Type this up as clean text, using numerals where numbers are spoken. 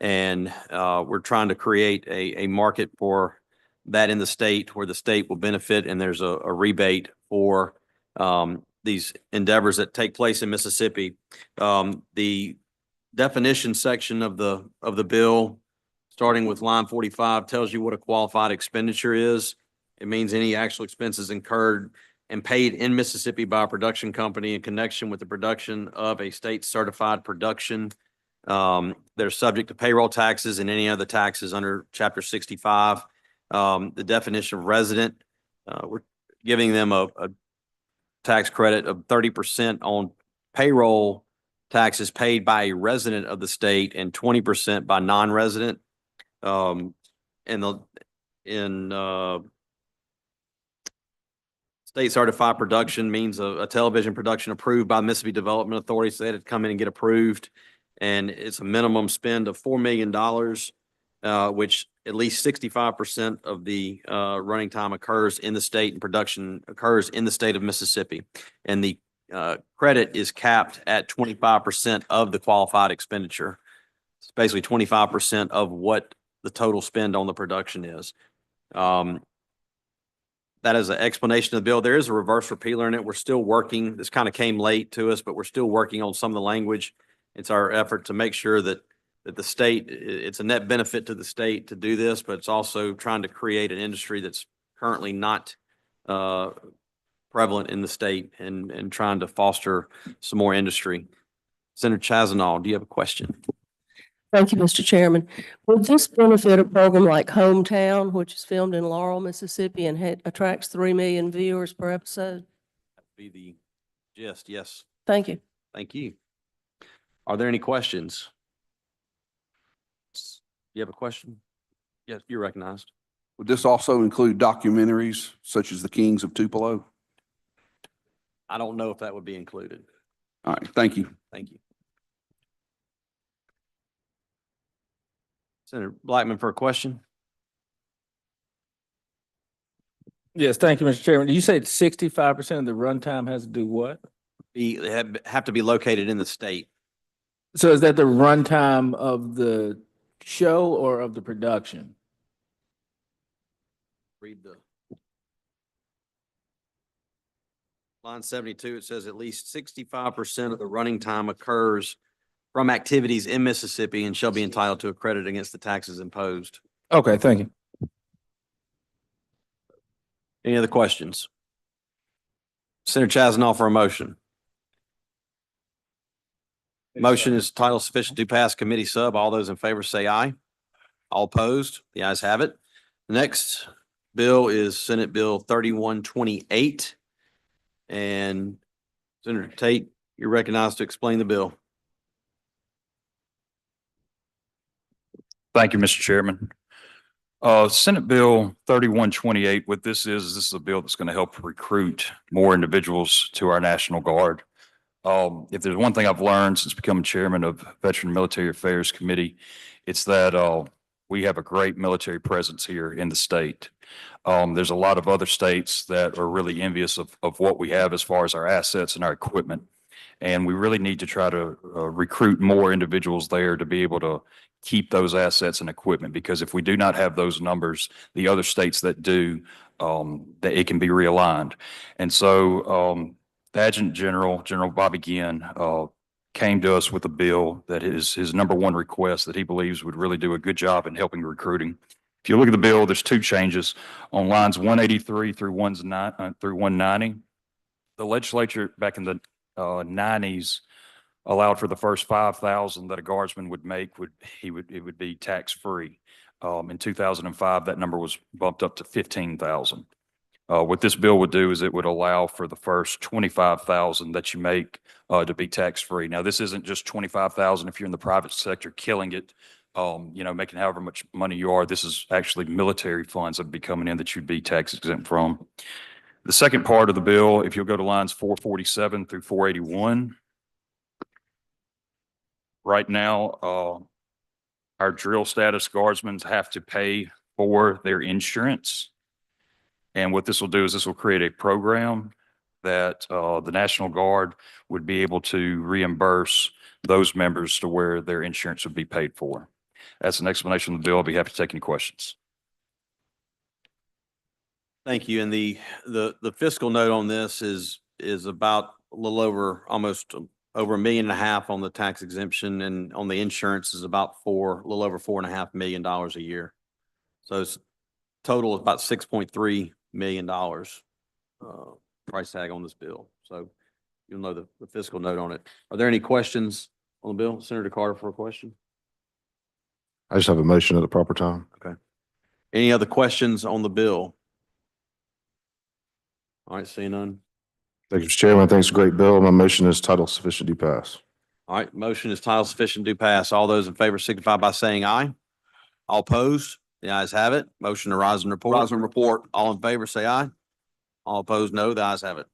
And we're trying to create a market for that in the state where the state will benefit, and there's a rebate for these endeavors that take place in Mississippi. The definition section of the bill, starting with line 45, tells you what a qualified expenditure is. It means any actual expenses incurred and paid in Mississippi by a production company in connection with the production of a state certified production. They're subject to payroll taxes and any other taxes under Chapter 65. The definition of resident, we're giving them a tax credit of 30% on payroll taxes paid by a resident of the state and 20% by non-resident. State certified production means a television production approved by the Mississippi Development Authority, so they had to come in and get approved. And it's a minimum spend of $4 million, which at least 65% of the running time occurs in the state and production occurs in the state of Mississippi. And the credit is capped at 25% of the qualified expenditure. It's basically 25% of what the total spend on the production is. That is an explanation of the bill. There is a reverse repealer in it. We're still working. This kind of came late to us, but we're still working on some of the language. It's our effort to make sure that the state, it's a net benefit to the state to do this, but it's also trying to create an industry that's currently not prevalent in the state and trying to foster some more industry. Senator Chazanal, do you have a question? Thank you, Mr. Chairman. Would this benefit a program like Hometown, which is filmed in Laurel, Mississippi and attracts 3 million viewers per episode? That would be the gist, yes. Thank you. Thank you. Are there any questions? You have a question? Yes, you're recognized. Would this also include documentaries such as The Kings of Tupelo? I don't know if that would be included. All right, thank you. Thank you. Senator Blackman for a question. Yes, thank you, Mr. Chairman. You said 65% of the runtime has to do what? They have to be located in the state. So is that the runtime of the show or of the production? Read the line 72. It says at least 65% of the running time occurs from activities in Mississippi and shall be entitled to a credit against the taxes imposed. Okay, thank you. Any other questions? Senator Chazanal for a motion. Motion is title sufficient to pass committee sub. All those in favor say aye. All opposed? The ayes have it. The next bill is Senate Bill 3128. And Senator Tate, you're recognized to explain the bill. Thank you, Mr. Chairman. Senate Bill 3128, what this is a bill that's going to help recruit more individuals to our National Guard. If there's one thing I've learned since becoming chairman of Veteran Military Affairs Committee, it's that we have a great military presence here in the state. There's a lot of other states that are really envious of what we have as far as our assets and our equipment. And we really need to try to recruit more individuals there to be able to keep those assets and equipment, because if we do not have those numbers, the other states that do, that it can be realigned. And so the Adjutant General, General Bobby Ginn, came to us with a bill that is his number one request that he believes would really do a good job in helping recruiting. If you look at the bill, there's two changes on lines 183 through 190. The legislature back in the 90s allowed for the first 5,000 that a guardsman would make it would be tax free. In 2005, that number was bumped up to 15,000. What this bill would do is it would allow for the first 25,000 that you make to be tax free. Now, this isn't just 25,000 if you're in the private sector killing it, making however much money you are. This is actually military funds that would be coming in that you'd be tax exempt from. The second part of the bill, if you'll go to lines 447 through 481. Right now, our drill status guardsmen have to pay for their insurance. And what this will do is this will create a program that the National Guard would be able to reimburse those members to where their insurance would be paid for. That's an explanation of the bill. I'll be happy to take any questions. Thank you. And the fiscal note on this is about a little over, almost over $1.5 million on the tax exemption, and on the insurance is about a little over $4.5 million a year. So it's total is about $6.3 million price tag on this bill. So you'll know the fiscal note on it. Are there any questions on the bill? Senator Carter for a question? I just have a motion at the proper time. Any other questions on the bill? All right, seeing none. Thank you, Mr. Chairman. Thanks, a great bill. My motion is title sufficient to pass. All right, motion is title sufficient to pass. All those in favor signify by saying aye. All opposed? The ayes have it. Motion to rise and report. Rise and report. All in favor, say aye. All opposed, no. The ayes have it.